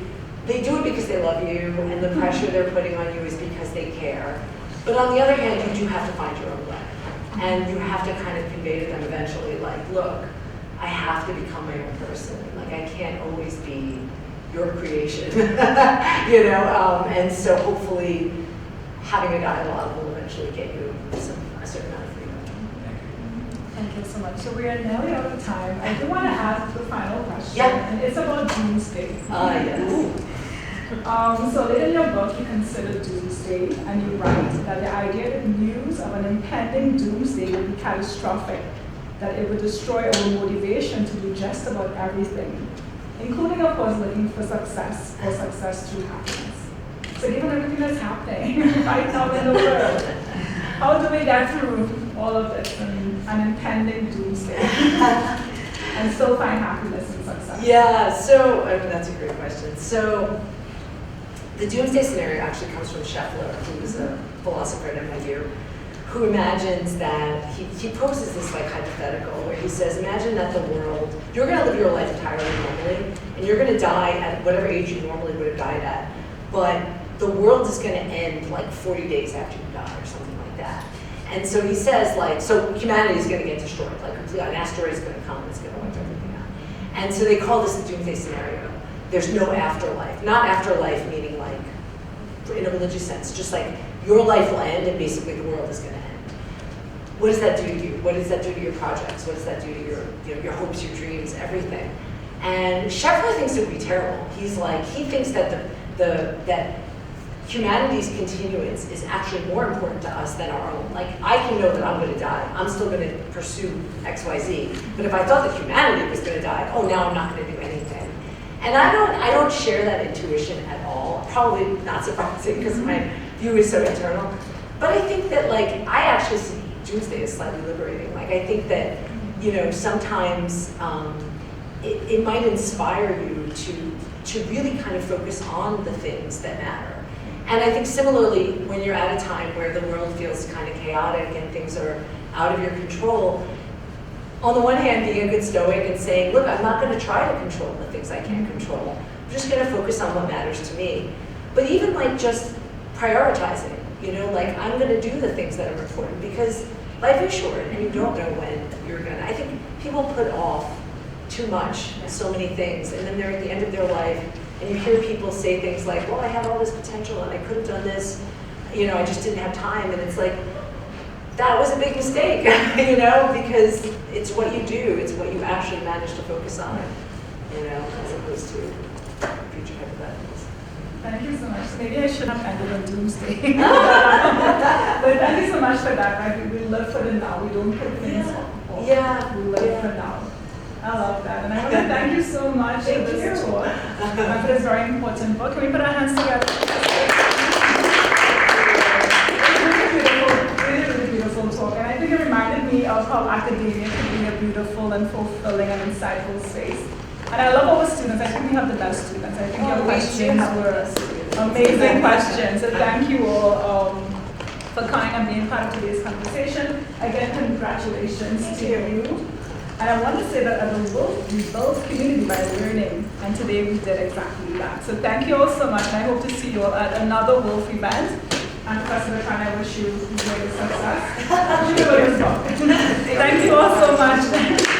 they do it because they love you, and the pressure they're putting on you is because they care. But on the other hand, you do have to find your own way. And you have to kind of convey to them eventually, like, look, I have to become my own person. Like, I can't always be your creation, you know? And so hopefully having a dialogue will eventually get you a certain amount of freedom. Thank you so much. So we are nearly out of time. I do want to ask the final question. Yeah. And it's about doomsday. Yes. So later in your book, you consider doomsday, and you write that the idea that news of an impending doomsday would be catastrophic, that it would destroy our motivation to do just about everything, including, of course, looking for success or success through happiness. So given everything that's happening right now in the world, how do we get through all of this and an impending doomsday and still find happiness and success? Yeah, so that's a great question. So the doomsday scenario actually comes from Scheffler, who was a philosopher at NYU, who imagines that, he poses this like hypothetical where he says, imagine that the world, you're gonna live your life entirely normally, and you're gonna die at whatever age you normally would have died at, but the world is gonna end like 40 days after you die or something like that. And so he says, like, so humanity is gonna get destroyed, like completely, an asteroid is gonna come and it's gonna wipe everything out. And so they call this the doomsday scenario. There's no afterlife. Not afterlife meaning like, in a religious sense, just like your life will end and basically the world is going to end. What does that do to you? What does that do to your projects? What does that do to your, you know, your hopes, your dreams, everything? And Scheffler thinks it would be terrible. He's like, he thinks that that humanity's continuance is actually more important to us than our own. Like, I can know that I'm going to die. I'm still going to pursue X, Y, Z. But if I thought that humanity was going to die, oh, now I'm not going to do anything. And I don't share that intuition at all. Probably not surprising because my view is so internal. But I think that, like, I actually see doomsday as slightly liberating. Like, I think that, you know, sometimes it might inspire you to really kind of focus on the things that matter. And I think similarly, when you're at a time where the world feels kind of chaotic and things are out of your control, on the one hand, being a good stoic and saying, look, I'm not going to try to control the things I can't control. I'm just going to focus on what matters to me. But even like just prioritizing, you know, like I'm going to do the things that are important because life is short and you don't know when you're going to. I think people put off too much, so many things, and then they're at the end of their life and you hear people say things like, well, I had all this potential and I could have done this, you know, I just didn't have time. And it's like, that was a big mistake, you know, because it's what you do, it's what you actually manage to focus on, you know, as opposed to future hypotheticals. Thank you so much. Maybe I should have ended on doomsday. But thank you so much for that, right? We live for the now, we don't put things off. Yeah. We live for now. I love that. And I want to thank you so much for this tour, and for this very important book. Can we put our hands together? Really beautiful how academia can be a beautiful and fulfilling and insightful space. And I love our students. I think we have the best students. I think your questions were amazing questions. So thank you all for coming and being part of today's conversation. Again, congratulations to you. And I want to say that as a Wolf, we build community by learning. And today we did exactly that. So thank you all so much. And I hope to see you all at another Wolf event. And Professor Vitrano, I wish you great success. Thank you all so much.